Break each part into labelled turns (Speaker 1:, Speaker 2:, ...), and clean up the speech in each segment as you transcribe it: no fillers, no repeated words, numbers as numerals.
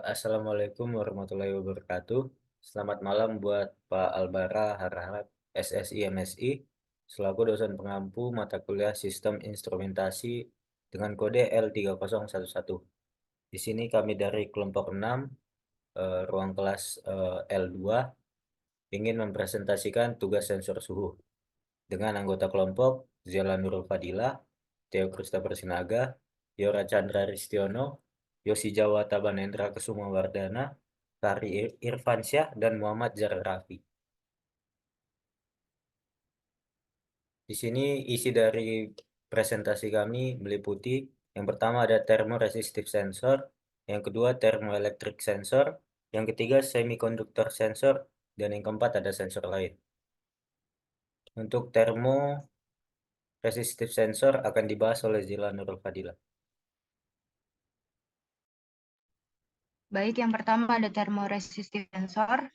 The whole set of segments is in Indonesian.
Speaker 1: Assalamualaikum warahmatullahi wabarakatuh. Selamat malam buat Pak Albara Harahap, SSI MSI, selaku dosen pengampu mata kuliah Sistem Instrumentasi dengan kode L3011. Di sini kami dari kelompok 6, ruang kelas L2, ingin mempresentasikan tugas sensor suhu dengan anggota kelompok Zela Nurul Fadilah, Theo Christopher Sinaga, Yora Chandra Ristiono, Yosi Jawa Tabanendra Kesuma Wardana, Tari Irfansyah, dan Muhammad Zarrafi. Di sini isi dari presentasi kami meliputi yang pertama ada thermoresistive sensor, yang kedua thermoelectric sensor, yang ketiga semiconductor sensor, dan yang keempat ada sensor lain. Untuk thermoresistive sensor akan dibahas oleh Zila Nurul Fadilah.
Speaker 2: Baik, yang pertama ada thermoresistive sensor.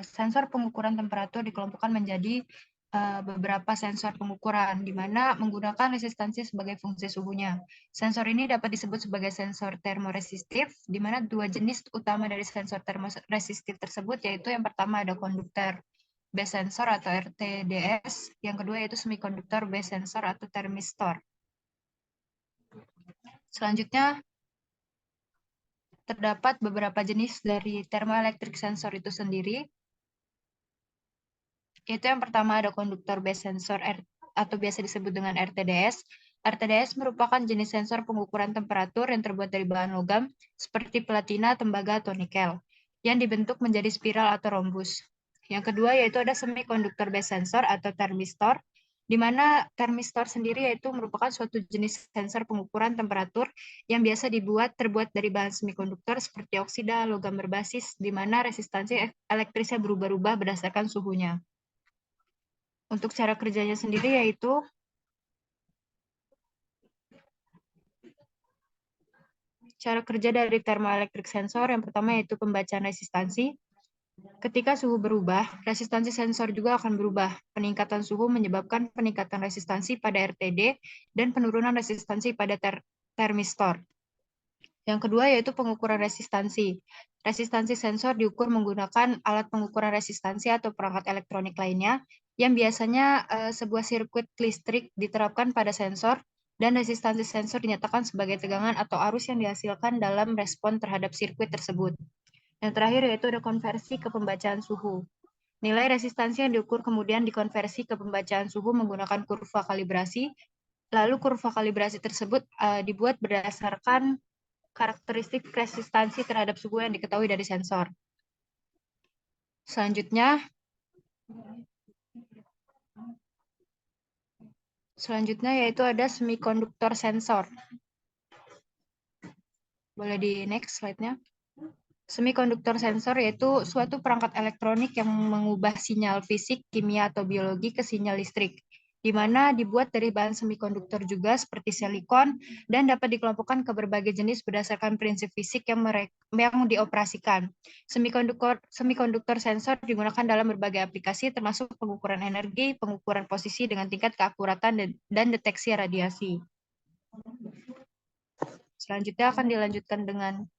Speaker 2: Sensor pengukuran temperatur dikelompokkan menjadi beberapa sensor pengukuran, di mana menggunakan resistansi sebagai fungsi suhunya. Sensor ini dapat disebut sebagai sensor thermoresistif, di mana dua jenis utama dari sensor thermoresistif tersebut, yaitu yang pertama ada konduktor base sensor atau RTDS, yang kedua yaitu semikonduktor base sensor atau thermistor. Selanjutnya, terdapat beberapa jenis dari thermoelectric sensor itu sendiri, yaitu yang pertama ada konduktor base sensor atau biasa disebut dengan RTDS. RTDS merupakan jenis sensor pengukuran temperatur yang terbuat dari bahan logam seperti platina, tembaga, atau nikel, yang dibentuk menjadi spiral atau rombus. Yang kedua yaitu ada semikonduktor base sensor atau thermistor, di mana thermistor sendiri yaitu merupakan suatu jenis sensor pengukuran temperatur yang biasa terbuat dari bahan semikonduktor seperti oksida, logam berbasis, di mana resistansi elektrisnya berubah-ubah berdasarkan suhunya. Untuk cara kerjanya sendiri yaitu cara kerja dari thermoelectric sensor yang pertama yaitu pembacaan resistansi. Ketika suhu berubah, resistansi sensor juga akan berubah. Peningkatan suhu menyebabkan peningkatan resistansi pada RTD dan penurunan resistansi pada thermistor. Yang kedua yaitu pengukuran resistansi. Resistansi sensor diukur menggunakan alat pengukuran resistansi atau perangkat elektronik lainnya yang biasanya sebuah sirkuit listrik diterapkan pada sensor dan resistansi sensor dinyatakan sebagai tegangan atau arus yang dihasilkan dalam respon terhadap sirkuit tersebut. Yang terakhir yaitu ada konversi ke pembacaan suhu. Nilai resistansi yang diukur kemudian dikonversi ke pembacaan suhu menggunakan kurva kalibrasi. Lalu kurva kalibrasi tersebut dibuat berdasarkan karakteristik resistansi terhadap suhu yang diketahui dari sensor. Selanjutnya yaitu ada semikonduktor sensor. Boleh di next slide-nya. Semikonduktor sensor yaitu suatu perangkat elektronik yang mengubah sinyal fisik, kimia, atau biologi ke sinyal listrik, di mana dibuat dari bahan semikonduktor juga seperti silikon dan dapat dikelompokkan ke berbagai jenis berdasarkan prinsip fisik yang dioperasikan. Semikonduktor sensor digunakan dalam berbagai aplikasi termasuk pengukuran energi, pengukuran posisi dengan tingkat keakuratan dan deteksi radiasi. Selanjutnya akan dilanjutkan dengan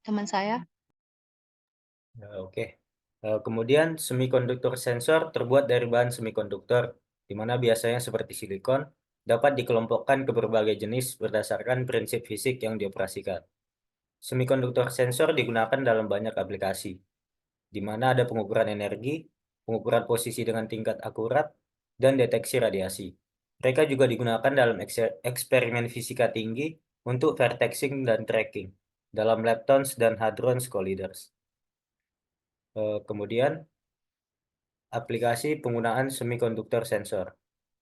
Speaker 2: teman saya.
Speaker 1: Oke. Kemudian semikonduktor sensor terbuat dari bahan semikonduktor, di mana biasanya seperti silikon, dapat dikelompokkan ke berbagai jenis berdasarkan prinsip fisik yang dioperasikan. Semikonduktor sensor digunakan dalam banyak aplikasi, di mana ada pengukuran energi, pengukuran posisi dengan tingkat akurat, dan deteksi radiasi. Mereka juga digunakan dalam eksperimen fisika tinggi untuk vertexing dan tracking dalam leptons dan hadrons colliders. Kemudian, aplikasi penggunaan semikonduktor sensor.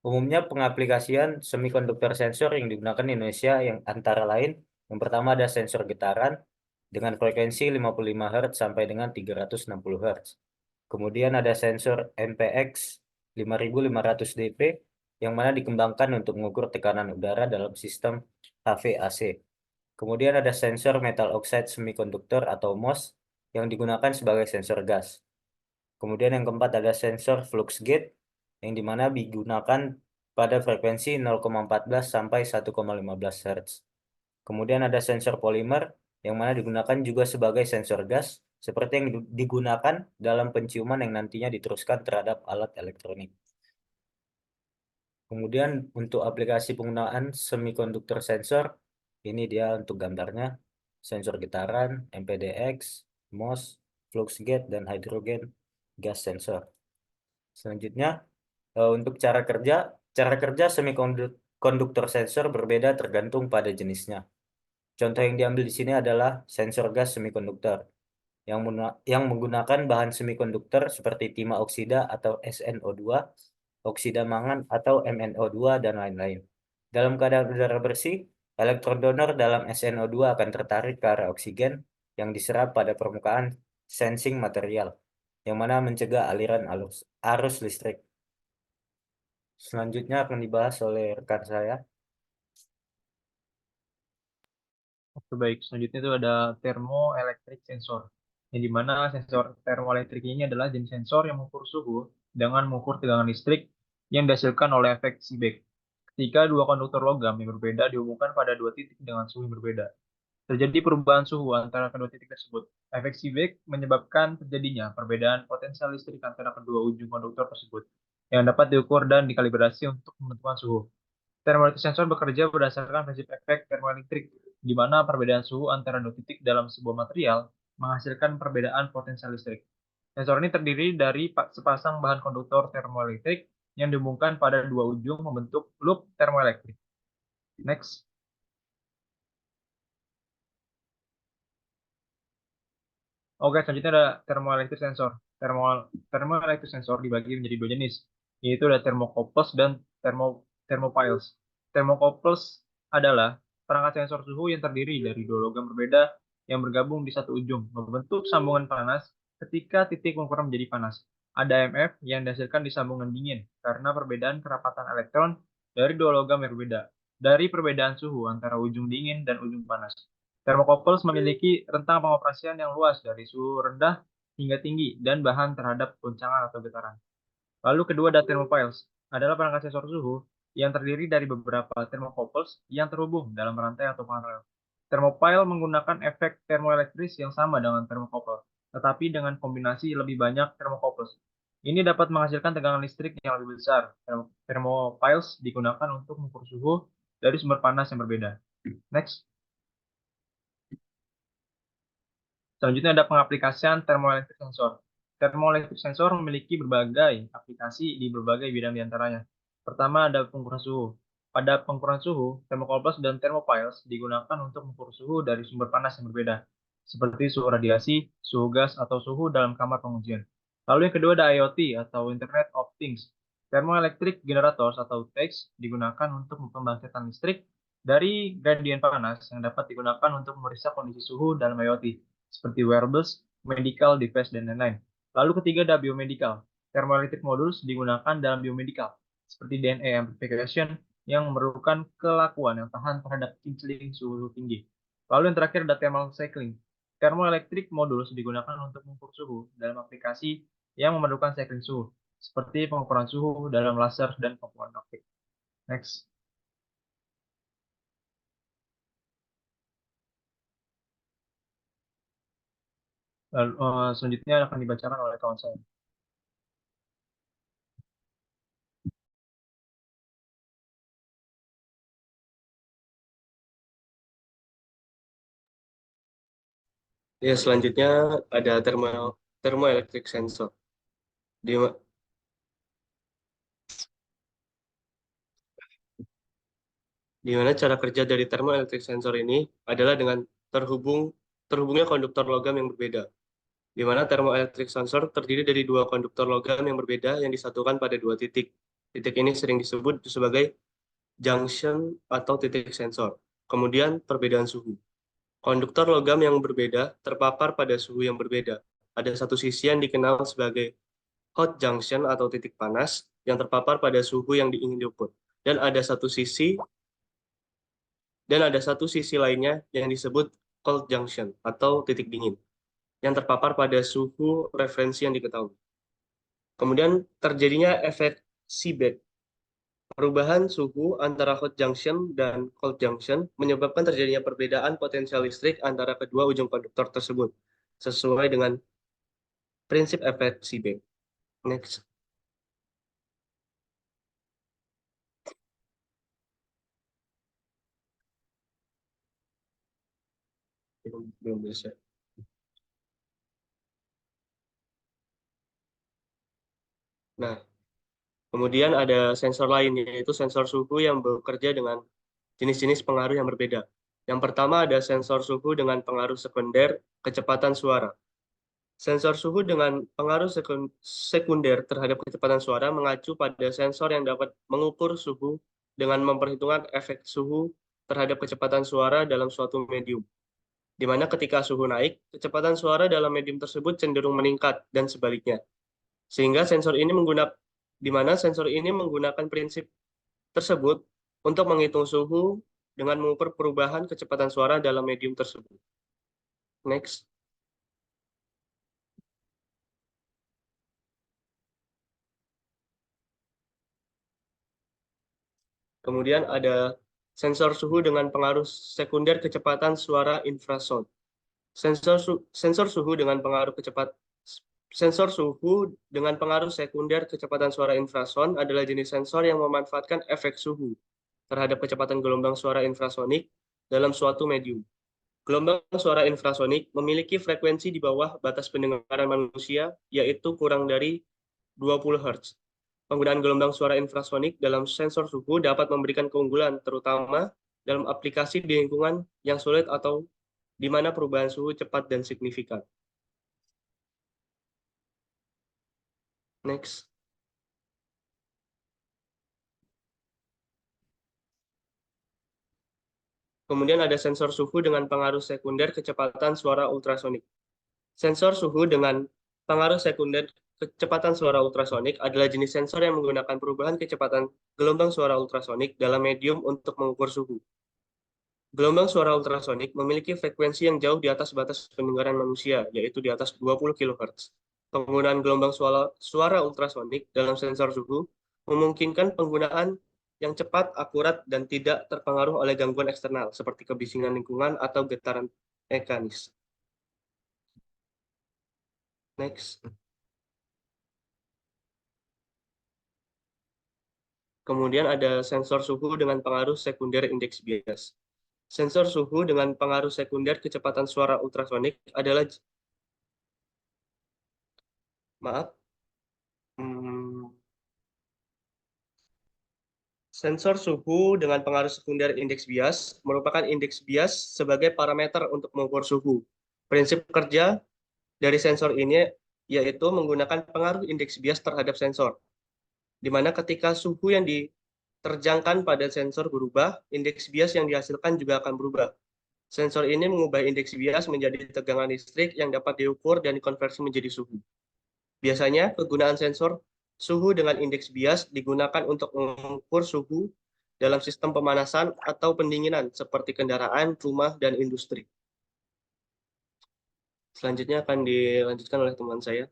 Speaker 1: Umumnya pengaplikasian semikonduktor sensor yang digunakan di Indonesia yang antara lain, yang pertama ada sensor getaran dengan frekuensi 55 Hz sampai dengan 360 Hz. Kemudian ada sensor MPX 5500 dP yang mana dikembangkan untuk mengukur tekanan udara dalam sistem HVAC. Kemudian ada sensor metal oxide semikonduktor atau MOS yang digunakan sebagai sensor gas. Kemudian yang keempat ada sensor flux gate yang dimana digunakan pada frekuensi 0,14 sampai 1,15 Hz. Kemudian ada sensor polimer yang mana digunakan juga sebagai sensor gas, seperti yang digunakan dalam penciuman yang nantinya diteruskan terhadap alat elektronik. Kemudian untuk aplikasi penggunaan semikonduktor sensor, ini dia untuk gambarnya, sensor getaran, MPDX, MOS, flux gate, dan hydrogen gas sensor. Selanjutnya, untuk cara kerja semikonduktor sensor berbeda tergantung pada jenisnya. Contoh yang diambil di sini adalah sensor gas semikonduktor yang menggunakan bahan semikonduktor seperti timah oksida atau SNO2, oksida mangan atau MnO2, dan lain-lain. Dalam keadaan udara bersih, elektron donor dalam SNO2 akan tertarik ke arah oksigen yang diserap pada permukaan sensing material, yang mana mencegah aliran arus listrik. Selanjutnya akan dibahas oleh rekan saya.
Speaker 3: Oke, baik. Selanjutnya itu ada thermoelectric sensor. Yang dimana sensor termoelektrik ini adalah jenis sensor yang mengukur suhu dengan mengukur tegangan listrik yang dihasilkan oleh efek Seebeck. Ketika dua konduktor logam yang berbeda dihubungkan pada dua titik dengan suhu yang berbeda, terjadi perubahan suhu antara kedua titik tersebut. Efek Seebeck menyebabkan terjadinya perbedaan potensial listrik antara kedua ujung konduktor tersebut yang dapat diukur dan dikalibrasi untuk menentukan suhu. Termoelektrik sensor bekerja berdasarkan prinsip efek termoelektrik, di mana perbedaan suhu antara dua titik dalam sebuah material menghasilkan perbedaan potensial listrik. Sensor ini terdiri dari sepasang bahan konduktor termoelektrik yang dihubungkan pada dua ujung membentuk loop termoelektrik. Next. Oke, selanjutnya ada thermoelectric sensor. Thermoelectric sensor dibagi menjadi dua jenis, yaitu ada thermocouples dan thermopiles. Thermocouples adalah perangkat sensor suhu yang terdiri dari dua logam berbeda yang bergabung di satu ujung, membentuk sambungan panas ketika titik pengukuran menjadi panas. Ada MF yang dihasilkan di sambungan dingin karena perbedaan kerapatan elektron dari dua logam yang berbeda, dari perbedaan suhu antara ujung dingin dan ujung panas. Thermocouples memiliki rentang pengoperasian yang luas dari suhu rendah hingga tinggi dan bahan terhadap goncangan atau getaran. Lalu kedua ada thermopiles, adalah perangkat sensor suhu yang terdiri dari beberapa thermocouples yang terhubung dalam rantai atau paralel. Thermopile menggunakan efek termoelektris yang sama dengan thermocouple, tetapi dengan kombinasi lebih banyak thermocouples. Ini dapat menghasilkan tegangan listrik yang lebih besar. Thermopiles digunakan untuk mengukur suhu dari sumber panas yang berbeda. Next. Selanjutnya ada pengaplikasian thermoelectric sensor. Thermoelectric sensor memiliki berbagai aplikasi di berbagai bidang diantaranya. Pertama ada pengukuran suhu. Pada pengukuran suhu, thermocouples dan thermopiles digunakan untuk mengukur suhu dari sumber panas yang berbeda, seperti suhu radiasi, suhu gas, atau suhu dalam kamar pengujian. Lalu yang kedua ada IoT atau Internet of Things. Thermoelectric generators atau TEGs digunakan untuk pembangkitan listrik dari gradien panas yang dapat digunakan untuk memeriksa kondisi suhu dalam IoT seperti wearables, medical device, dan lain-lain. Lalu ketiga ada biomedical. Thermoelectric modules digunakan dalam biomedical, seperti DNA amplification yang memerlukan kelakuan yang tahan terhadap kincling suhu tinggi. Lalu yang terakhir ada thermal cycling. Thermoelectric modules digunakan untuk mengukur suhu dalam aplikasi yang memerlukan cycling suhu, seperti pengukuran suhu dalam laser dan komponen optik. Next. Lalu, selanjutnya akan dibacakan oleh kawan saya.
Speaker 4: Ya, selanjutnya ada thermoelectric sensor. Di mana cara kerja dari thermoelectric sensor ini adalah dengan terhubungnya konduktor logam yang berbeda. Di mana thermoelectric sensor terdiri dari dua konduktor logam yang berbeda yang disatukan pada dua titik. Titik ini sering disebut sebagai junction atau titik sensor. Kemudian perbedaan suhu. Konduktor logam yang berbeda terpapar pada suhu yang berbeda. Ada satu sisi yang dikenal sebagai hot junction atau titik panas yang terpapar pada suhu yang ingin diukur. Dan ada satu sisi lainnya yang disebut cold junction atau titik dingin yang terpapar pada suhu referensi yang diketahui. Kemudian terjadinya efek Seebeck Perubahan suhu antara hot junction dan cold junction menyebabkan terjadinya perbedaan potensial listrik antara kedua ujung konduktor tersebut, sesuai dengan prinsip efek Seebeck. Next. Belum bisa. Nah, kemudian ada sensor lain, yaitu sensor suhu yang bekerja dengan jenis-jenis pengaruh yang berbeda. Yang pertama ada sensor suhu dengan pengaruh sekunder kecepatan suara. Sensor suhu dengan pengaruh sekunder terhadap kecepatan suara mengacu pada sensor yang dapat mengukur suhu dengan memperhitungkan efek suhu terhadap kecepatan suara dalam suatu medium, di mana ketika suhu naik, kecepatan suara dalam medium tersebut cenderung meningkat dan sebaliknya. Sehingga sensor ini menggunakan prinsip tersebut untuk menghitung suhu dengan mengukur perubahan kecepatan suara dalam medium tersebut. Next. Kemudian ada sensor suhu dengan pengaruh sekunder kecepatan suara infrasound. Sensor suhu dengan pengaruh Sensor suhu dengan pengaruh sekunder kecepatan suara infrasound adalah jenis sensor yang memanfaatkan efek suhu terhadap kecepatan gelombang suara infrasonik dalam suatu medium. Gelombang suara infrasonik memiliki frekuensi di bawah batas pendengaran manusia, yaitu kurang dari 20 Hz. Penggunaan gelombang suara infrasonik dalam sensor suhu dapat memberikan keunggulan, terutama dalam aplikasi di lingkungan yang sulit atau di mana perubahan suhu cepat dan signifikan. Next. Kemudian ada sensor suhu dengan pengaruh sekunder kecepatan suara ultrasonik. Sensor suhu dengan pengaruh sekunder kecepatan suara ultrasonik adalah jenis sensor yang menggunakan perubahan kecepatan gelombang suara ultrasonik dalam medium untuk mengukur suhu. Gelombang suara ultrasonik memiliki frekuensi yang jauh di atas batas pendengaran manusia, yaitu di atas 20 kHz. Penggunaan gelombang suara ultrasonik dalam sensor suhu memungkinkan penggunaan yang cepat, akurat, dan tidak terpengaruh oleh gangguan eksternal, seperti kebisingan lingkungan atau getaran mekanis. Next. Kemudian ada sensor suhu dengan pengaruh sekunder indeks bias. Sensor suhu dengan pengaruh sekunder kecepatan suara ultrasonik adalah Sensor suhu dengan pengaruh sekunder indeks bias merupakan indeks bias sebagai parameter untuk mengukur suhu. Prinsip kerja dari sensor ini yaitu menggunakan pengaruh indeks bias terhadap sensor, di mana ketika suhu yang diterjangkan pada sensor berubah, indeks bias yang dihasilkan juga akan berubah. Sensor ini mengubah indeks bias menjadi tegangan listrik yang dapat diukur dan dikonversi menjadi suhu. Biasanya, penggunaan sensor suhu dengan indeks bias digunakan untuk mengukur suhu dalam sistem pemanasan atau pendinginan seperti kendaraan, rumah, dan industri. Selanjutnya akan dilanjutkan oleh teman saya.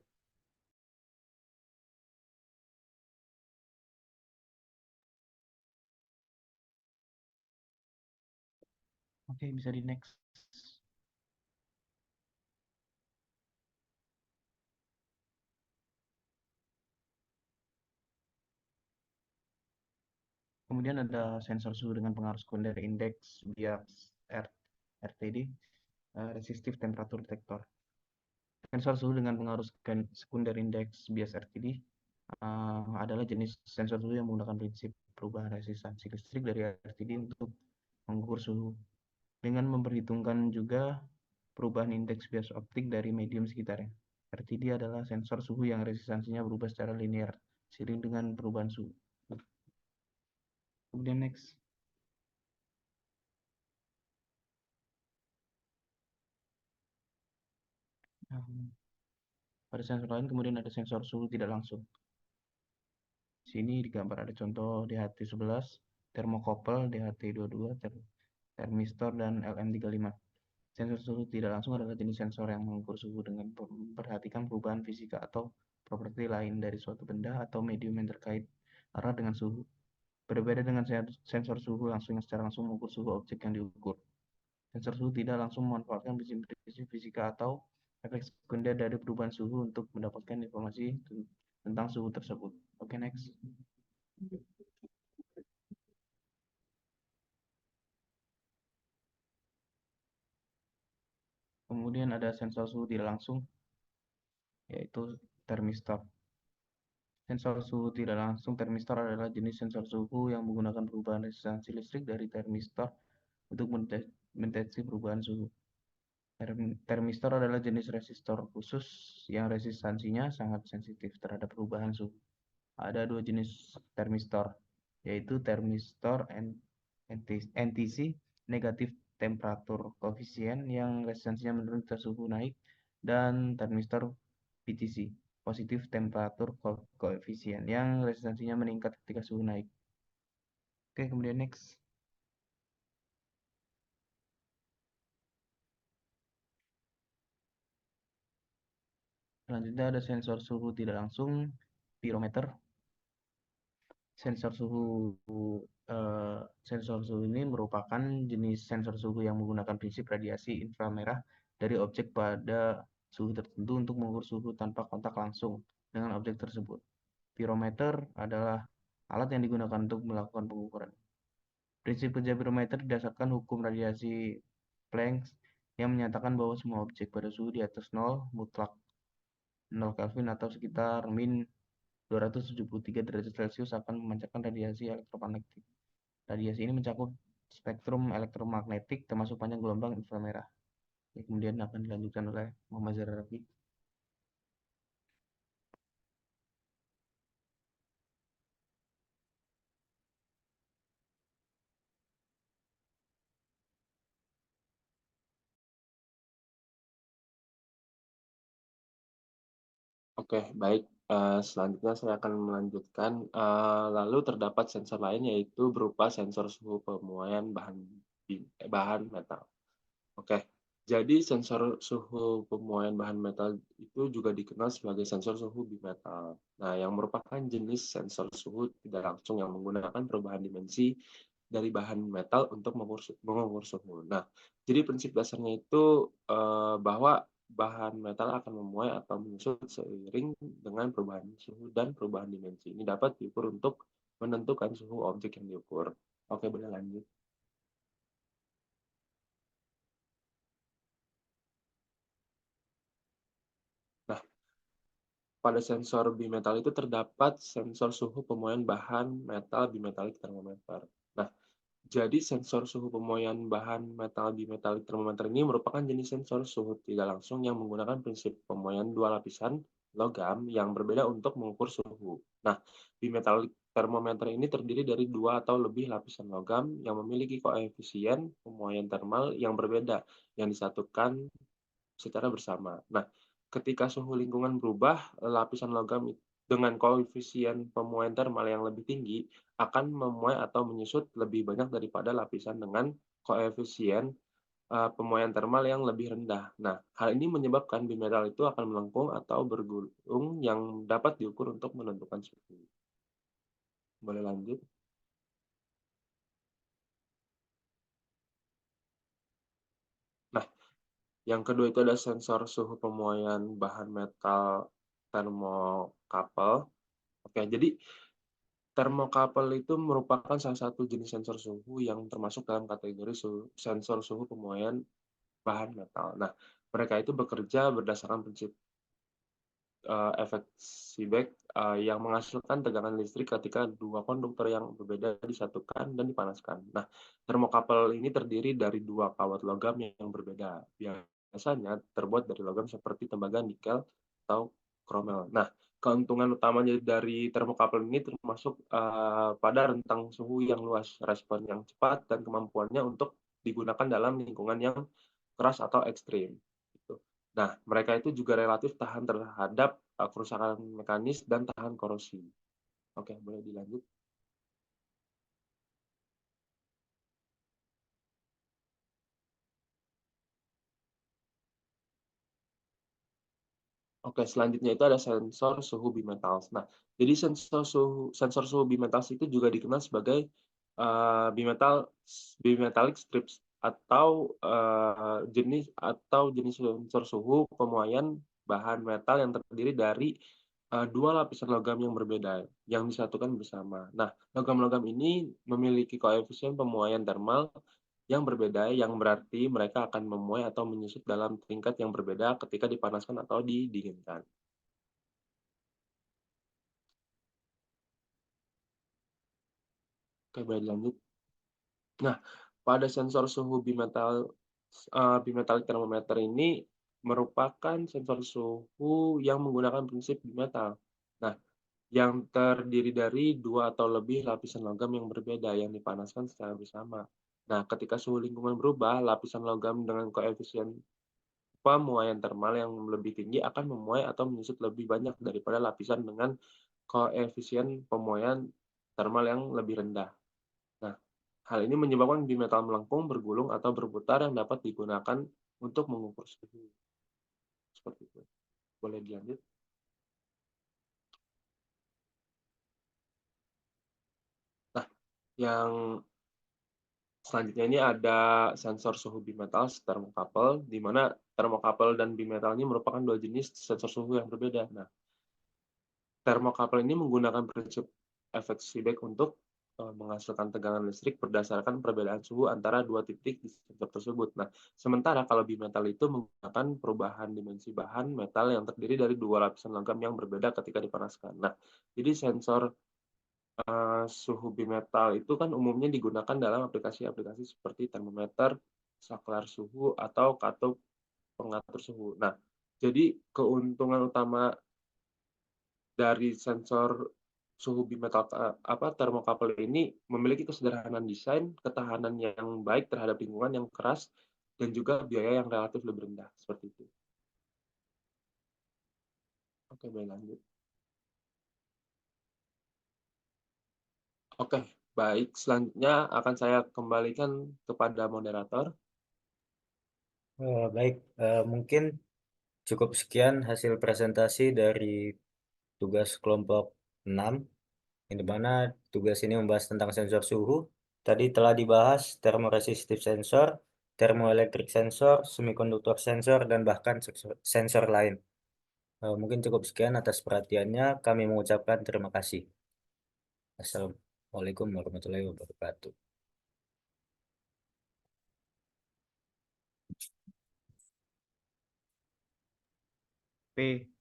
Speaker 5: Oke, bisa di next. Kemudian ada sensor suhu dengan pengaruh sekunder indeks bias RTD, resistive temperature detector. Sensor suhu dengan pengaruh sekunder indeks bias RTD adalah jenis sensor suhu yang menggunakan prinsip perubahan resistansi listrik dari RTD untuk mengukur suhu, dengan memperhitungkan juga perubahan indeks bias optik dari medium sekitarnya. RTD adalah sensor suhu yang resistansinya berubah secara linear seiring dengan perubahan suhu. Kemudian next. Pada sensor lain kemudian ada sensor suhu tidak langsung. Sini di gambar ada contoh DHT11, thermocouple, DHT22, termistor, dan LM35. Sensor suhu tidak langsung adalah jenis sensor yang mengukur suhu dengan memperhatikan perubahan fisika atau properti lain dari suatu benda atau medium yang terkait erat dengan suhu. Berbeda dengan sensor suhu langsung yang secara langsung mengukur suhu objek yang diukur. Sensor suhu tidak langsung memanfaatkan prinsip fisika atau efek sekunder dari perubahan suhu untuk mendapatkan informasi tentang suhu tersebut. Oke, next. Kemudian ada sensor suhu tidak langsung, yaitu termistor. Sensor suhu tidak langsung termistor adalah jenis sensor suhu yang menggunakan perubahan resistansi listrik dari termistor untuk mendeteksi perubahan suhu. Termistor adalah jenis resistor khusus yang resistansinya sangat sensitif terhadap perubahan suhu. Ada dua jenis termistor, yaitu termistor NTC, negatif temperatur koefisien yang resistansinya menurun ketika suhu naik, dan termistor PTC, positif temperatur koefisien yang resistansinya meningkat ketika suhu naik. Oke, kemudian next. Selanjutnya ada sensor suhu tidak langsung, pirometer. Sensor suhu ini merupakan jenis sensor suhu yang menggunakan prinsip radiasi inframerah dari objek pada suhu tertentu untuk mengukur suhu tanpa kontak langsung dengan objek tersebut. Pirometer adalah alat yang digunakan untuk melakukan pengukuran. Prinsip kerja pirometer didasarkan hukum radiasi Planck yang menyatakan bahwa semua objek pada suhu di atas 0 mutlak 0 Kelvin atau sekitar min 273 derajat Celcius akan memancarkan radiasi elektromagnetik. Radiasi ini mencakup spektrum elektromagnetik termasuk panjang gelombang inframerah. Kemudian akan dilanjutkan oleh Muhammad Zahrawi.
Speaker 6: Oke, baik. Selanjutnya saya akan melanjutkan. Lalu terdapat sensor lain yaitu berupa sensor suhu pemuaian bahan metal. Oke, jadi sensor suhu pemuaian bahan metal itu juga dikenal sebagai sensor suhu bimetal. Nah, yang merupakan jenis sensor suhu tidak langsung yang menggunakan perubahan dimensi dari bahan metal untuk mengukur suhu. Nah, jadi prinsip dasarnya itu bahwa bahan metal akan memuai atau menyusut seiring dengan perubahan suhu dan perubahan dimensi. Ini dapat diukur untuk menentukan suhu objek yang diukur. Oke, boleh lanjut. Nah, pada sensor bimetal itu terdapat sensor suhu pemuaian bahan metal bimetalik termometer. Nah, jadi sensor suhu pemuaian bahan metal bimetalik termometer ini merupakan jenis sensor suhu tidak langsung yang menggunakan prinsip pemuaian dua lapisan logam yang berbeda untuk mengukur suhu. Nah, bimetalik termometer ini terdiri dari dua atau lebih lapisan logam yang memiliki koefisien pemuaian termal yang berbeda yang disatukan secara bersama. Nah, ketika suhu lingkungan berubah, lapisan logam dengan koefisien pemuaian termal yang lebih tinggi akan memuai atau menyusut lebih banyak daripada lapisan dengan koefisien pemuaian termal yang lebih rendah. Nah, hal ini menyebabkan bimetal itu akan melengkung atau bergulung yang dapat diukur untuk menentukan suhu. Boleh lanjut? Nah, yang kedua itu ada sensor suhu pemuaian bahan metal termokapel. Oke, jadi termokapel itu merupakan salah satu jenis sensor suhu yang termasuk dalam kategori sensor suhu pemuaian bahan metal. Nah, mereka itu bekerja berdasarkan prinsip efek Seebeck yang menghasilkan tegangan listrik ketika dua konduktor yang berbeda disatukan dan dipanaskan. Nah, termokapel ini terdiri dari dua kawat logam yang berbeda. Biasanya terbuat dari logam seperti tembaga, nikel, atau kromel. Nah, keuntungan utamanya dari termokapel ini termasuk pada rentang suhu yang luas, respon yang cepat, dan kemampuannya untuk digunakan dalam lingkungan yang keras atau ekstrim. Gitu. Nah, mereka itu juga relatif tahan terhadap kerusakan mekanis dan tahan korosi. Oke, boleh dilanjut. Oke, selanjutnya itu ada sensor suhu bimetals. Nah, jadi sensor suhu bimetals itu juga dikenal sebagai bimetallic strips atau jenis sensor suhu pemuaian bahan metal yang terdiri dari dua lapisan logam yang berbeda yang disatukan bersama. Nah, logam-logam ini memiliki koefisien pemuaian termal yang berbeda, yang berarti mereka akan memuai atau menyusut dalam tingkat yang berbeda ketika dipanaskan atau didinginkan. Oke, baik, lanjut. Nah, pada sensor suhu bimetallic thermometer ini merupakan sensor suhu yang menggunakan prinsip bimetal. Nah, yang terdiri dari dua atau lebih lapisan logam yang berbeda yang dipanaskan secara bersama. Nah, ketika suhu lingkungan berubah, lapisan logam dengan koefisien pemuaian termal yang lebih tinggi akan memuai atau menyusut lebih banyak daripada lapisan dengan koefisien pemuaian termal yang lebih rendah. Nah, hal ini menyebabkan bimetal melengkung, bergulung, atau berputar yang dapat digunakan untuk mengukur suhu. Seperti itu. Boleh dilanjut? Nah, yang selanjutnya ini ada sensor suhu bimetals thermocouple, di mana thermocouple dan bimetal ini merupakan dua jenis sensor suhu yang berbeda. Nah, thermocouple ini menggunakan prinsip efek Seebeck untuk menghasilkan tegangan listrik berdasarkan perbedaan suhu antara dua titik di sensor tersebut. Nah, sementara kalau bimetal itu menggunakan perubahan dimensi bahan metal yang terdiri dari dua lapisan logam yang berbeda ketika dipanaskan. Nah, jadi sensor suhu bimetal itu kan umumnya digunakan dalam aplikasi-aplikasi seperti termometer, saklar suhu, atau katup pengatur suhu. Nah, jadi keuntungan utama dari sensor suhu bimetal thermocouple ini memiliki kesederhanaan desain, ketahanan yang baik terhadap lingkungan yang keras, dan juga biaya yang relatif lebih rendah. Seperti itu. Oke, baik, lanjut. Oke, baik. Selanjutnya akan saya kembalikan kepada moderator.
Speaker 1: Baik, mungkin cukup sekian hasil presentasi dari tugas kelompok 6, yang dimana tugas ini membahas tentang sensor suhu. Tadi telah dibahas thermoresistive sensor, thermoelectric sensor, semikonduktor sensor, dan bahkan sensor lain. Mungkin cukup sekian atas perhatiannya. Kami mengucapkan terima kasih. Assalamualaikum warahmatullahi wabarakatuh.
Speaker 5: P